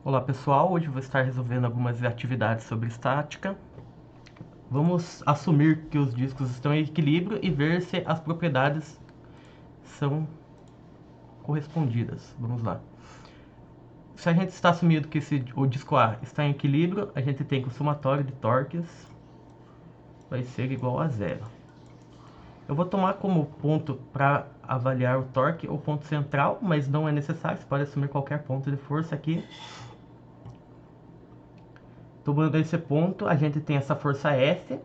Olá pessoal, hoje vou estar resolvendo algumas atividades sobre estática. Vamos assumir que os discos estão em equilíbrio e ver se as propriedades são correspondidas. Vamos lá. Se a gente está assumindo que o disco A está em equilíbrio, a gente tem que o somatório de torques vai ser igual a zero. Eu vou tomar como ponto para avaliar o torque o ponto central, mas não é necessário, você pode assumir qualquer ponto de força aqui. Tomando esse ponto, a gente tem essa força F,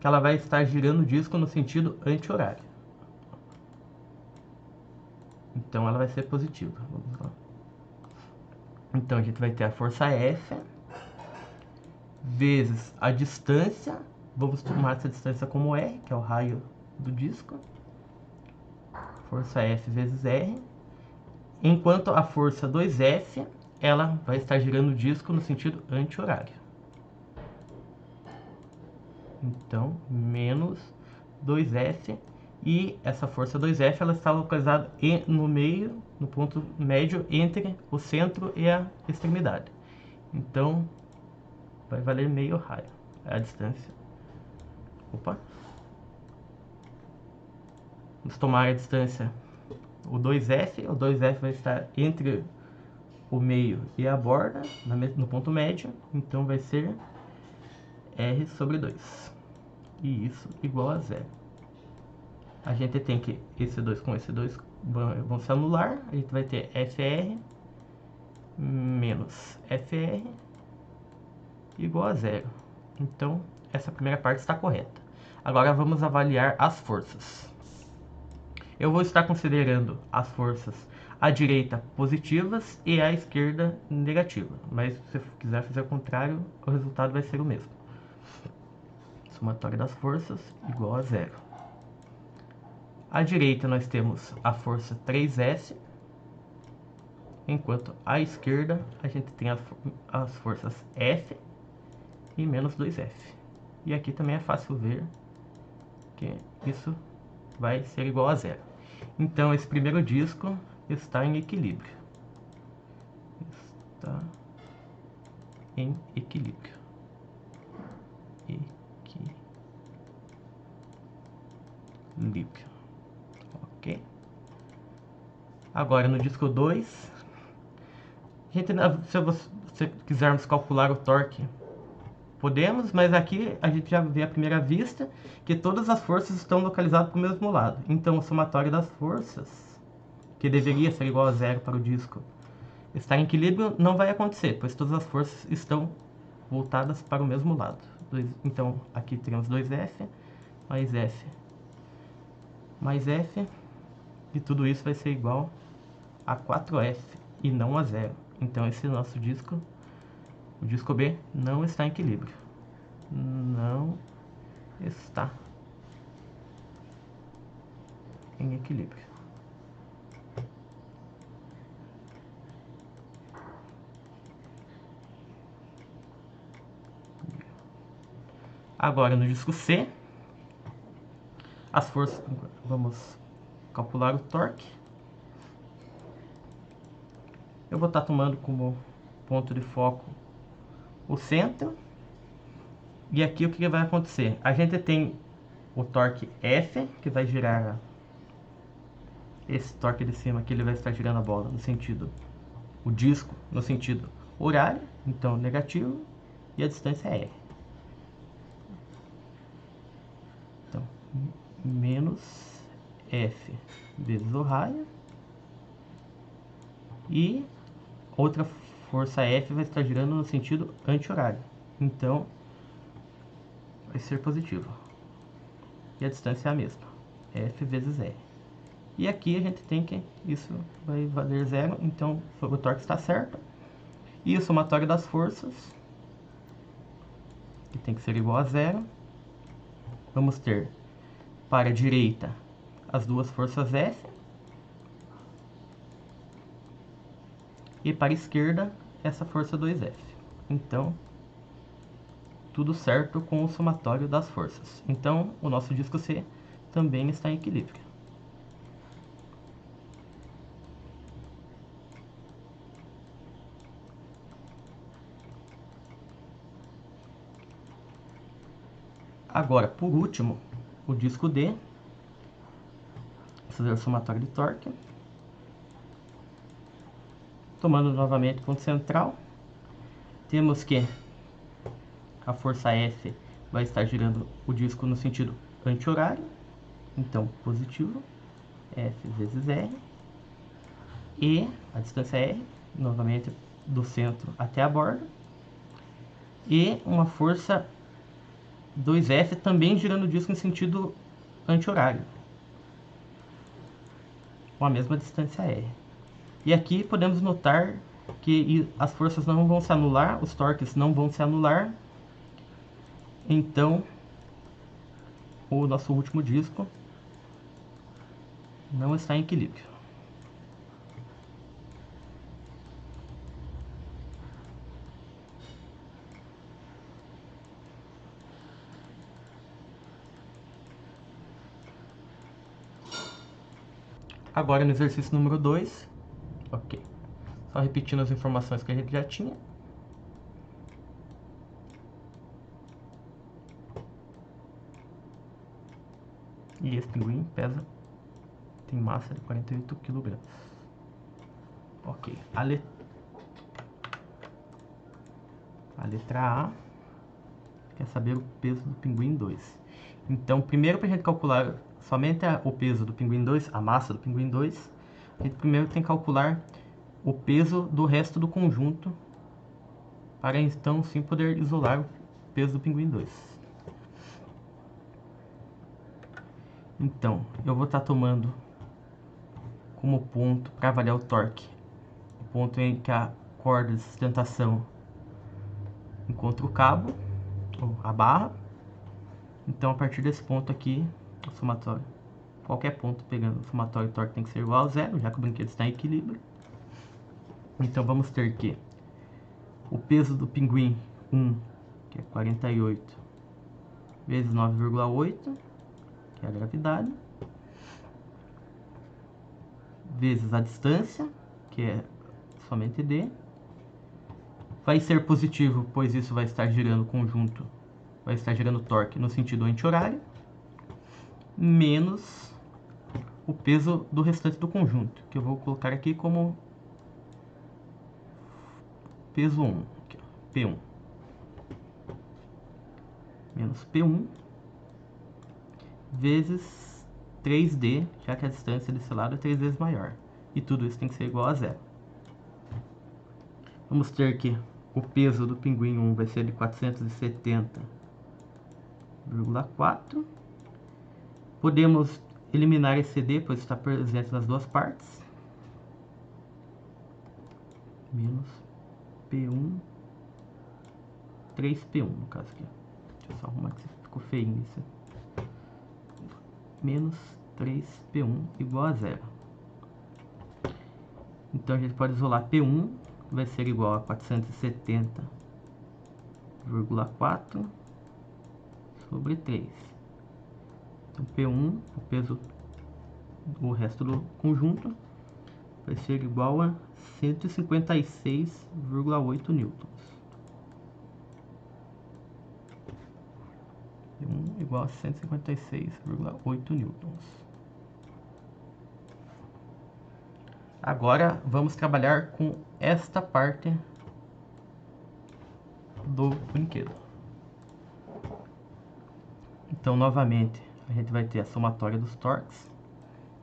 que ela vai estar girando o disco no sentido anti-horário. Então ela vai ser positiva. Vamos lá. Então a gente vai ter a força F vezes a distância. Vamos tomar essa distância como R, que é o raio do disco. Força F vezes R. Enquanto a força 2F, ela vai estar girando o disco no sentido anti-horário. Então, menos 2F. E essa força 2F ela está localizada no meio, no ponto médio entre o centro e a extremidade. Então, vai valer meio raio. É a distância. Opa. Vamos tomar a distância o 2F. O 2F vai estar entre o meio e a borda, no ponto médio. Então, vai ser R sobre 2. E isso igual a zero. A gente tem que esse 2 com esse 2 vão se anular. A gente vai ter FR menos FR igual a zero. Então, essa primeira parte está correta. Agora vamos avaliar as forças. Eu vou estar considerando as forças à direita positivas e à esquerda negativa. Mas se você quiser fazer o contrário, o resultado vai ser o mesmo. Somatório das forças igual a zero. À direita nós temos a força 3S, enquanto à esquerda a gente tem as forças F e menos 2F. E aqui também é fácil ver que isso vai ser igual a zero. Então esse primeiro disco está em equilíbrio. Está em equilíbrio. Equilíbrio. Ok? Agora no disco 2, se quisermos calcular o torque, podemos, mas aqui a gente já vê à primeira vista que todas as forças estão localizadas para o mesmo lado. Então o somatório das forças, que deveria ser igual a zero para o disco, estar em equilíbrio não vai acontecer, pois todas as forças estão voltadas para o mesmo lado. Então aqui teremos 2F mais F, e tudo isso vai ser igual a 4F e não a zero. Então esse nosso disco, o disco B, não está em equilíbrio. Não está em equilíbrio. Agora no disco C, as forças, vamos calcular o torque. Eu vou estar tomando como ponto de foco o centro. E aqui o que vai acontecer? A gente tem o torque F, que vai girar esse torque de cima, que ele vai estar girando a bola no sentido, o disco no sentido horário, então negativo, e a distância é R. Então, menos F vezes o raio, e outra força F vai estar girando no sentido anti-horário. Então, vai ser positivo. E a distância é a mesma, F vezes R. E aqui a gente tem que, isso vai valer zero, então o torque está certo. E o somatório das forças, que tem que ser igual a zero. Vamos ter para a direita as duas forças F. E para a esquerda essa força 2F. Então, tudo certo com o somatório das forças. Então, o nosso disco C também está em equilíbrio. Agora, por último, o disco D. Fazer o somatório de torque. Tomando novamente ponto central. Temos que a força F vai estar girando o disco no sentido anti-horário. Então, positivo, F vezes R. E a distância R, novamente do centro até a borda. E uma força 2F também girando o disco em sentido anti-horário, com a mesma distância R. E aqui podemos notar que as forças não vão se anular, os torques não vão se anular. Então, o nosso último disco não está em equilíbrio. Agora no exercício número 2, ok. Só repetindo as informações que a gente já tinha. E esse pinguim tem massa de 48 kg. Ok, a letra A quer saber o peso do pinguim 2. Então, primeiro para a gente calcular somente o peso do pinguim 2, a massa do pinguim 2, a gente primeiro tem que calcular o peso do resto do conjunto, para então sim poder isolar o peso do pinguim 2. Então, eu vou estar tomando como ponto para avaliar o torque o ponto em que a corda de sustentação encontra o cabo, ou a barra. Então, a partir desse ponto aqui, o somatório, qualquer ponto pegando o somatório e torque tem que ser igual a zero, já que o brinquedo está em equilíbrio. Então, vamos ter que o peso do pinguim 1, que é 48, vezes 9,8, que é a gravidade, vezes a distância, que é somente D. Vai ser positivo, pois isso vai estar girando o conjunto, vai estar gerando torque no sentido anti-horário, menos o peso do restante do conjunto, que eu vou colocar aqui como peso 1, aqui, ó, P1. Menos P1 vezes 3D, já que a distância desse lado é 3 vezes maior. E tudo isso tem que ser igual a zero. Vamos ter que o peso do pinguim 1 vai ser de 470,4. Podemos eliminar esse D, pois está presente nas duas partes. Menos P1, 3P1 no caso aqui. Deixa eu só arrumar que ficou feinho isso. Menos 3P1 igual a zero. Então a gente pode isolar P1, vai ser igual a 470,4 sobre 3. Então P1, o peso do resto do conjunto, vai ser igual a 156,8 newtons. P1 igual a 156,8 newtons. Agora vamos trabalhar com esta parte do brinquedo. Então, novamente, a gente vai ter a somatória dos torques.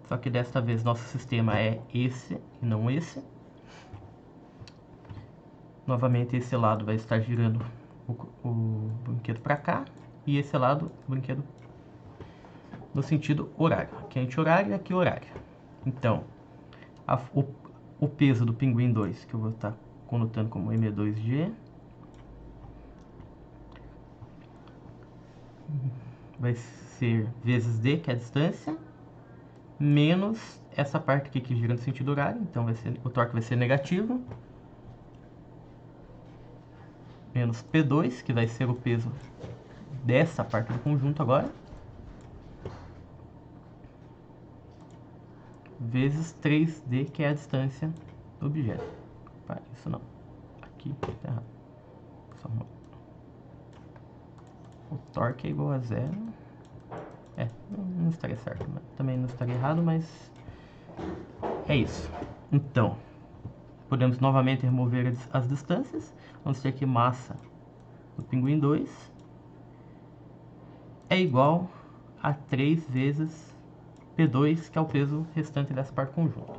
Só que desta vez nosso sistema é esse e não esse. Novamente, esse lado vai estar girando o brinquedo para cá. E esse lado, o brinquedo no sentido horário. Aqui é anti-horário e aqui horário. Então, o peso do pinguim 2, que eu vou estar conotando como M2G, vai ser vezes D, que é a distância, menos essa parte aqui que gira no sentido horário, então o torque vai ser negativo, menos P2, que vai ser o peso dessa parte do conjunto agora, vezes 3D, que é a distância do objeto. Isso não, aqui tá errado. Só torque é igual a 0. Não estaria certo, também não estaria errado, mas é isso. Então, podemos novamente remover as distâncias. Vamos ter que massa do pinguim 2 é igual a 3 vezes P2, que é o peso restante dessa parte conjunta.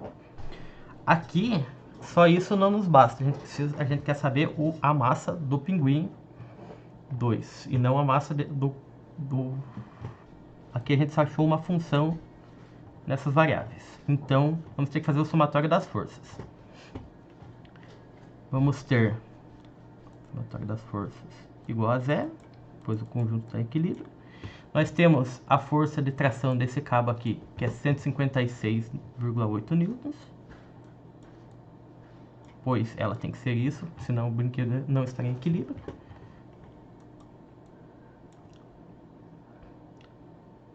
Aqui, só isso não nos basta. A gente quer saber a massa do pinguim 2 e não a massa do... Aqui a gente só achou uma função nessas variáveis. Então, vamos ter que fazer o somatório das forças. Vamos ter o somatório das forças igual a 0, pois o conjunto está em equilíbrio. Nós temos a força de tração desse cabo aqui, que é 156,8 newtons. Pois ela tem que ser isso, senão o brinquedo não estaria em equilíbrio.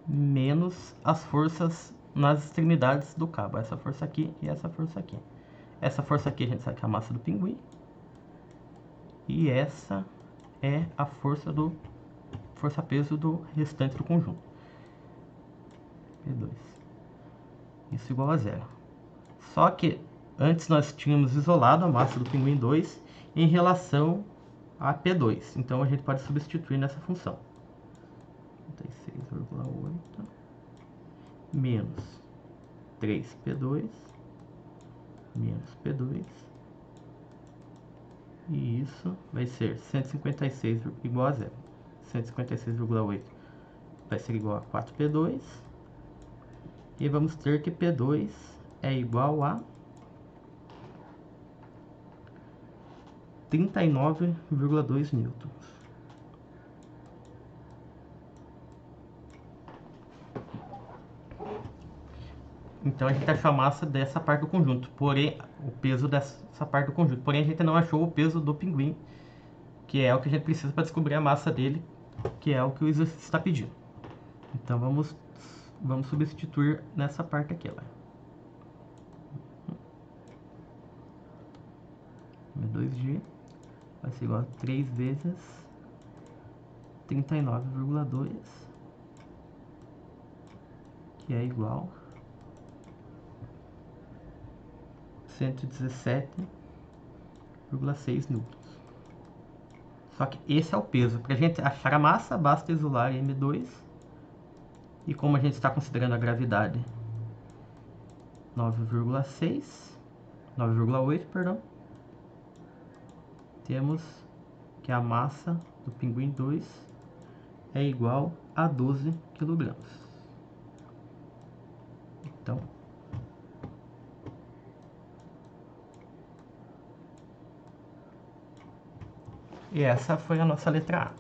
Menos as forças nas extremidades do cabo, essa força aqui e essa força aqui. Essa força aqui a gente sabe que é a massa do pinguim. E essa é a força-peso do restante do conjunto. P2. Isso igual a 0. Só que antes nós tínhamos isolado a massa do pinguim 2 em relação a P2. Então a gente pode substituir nessa função. 36,8 menos 3P2 menos P2. E isso vai ser 156 igual a 0. 156,8 vai ser igual a 4P2. E vamos ter que P2 é igual a 39,2 newtons. Então a gente achou a massa dessa parte do conjunto, porém o peso dessa parte do conjunto. Porém a gente não achou o peso do pinguim, que é o que a gente precisa para descobrir a massa dele, que é o que o exercício está pedindo. Então vamos substituir nessa parte aqui, ó. M2G vai ser igual a 3 vezes 39,2, que é igual a 117,6 newtons. Só que esse é o peso. Para a gente achar a massa, basta isolar M2. E como a gente está considerando a gravidade 9,8, perdão, temos que a massa do pinguim 2 é igual a 12 kg. Então, e essa foi a nossa letra A.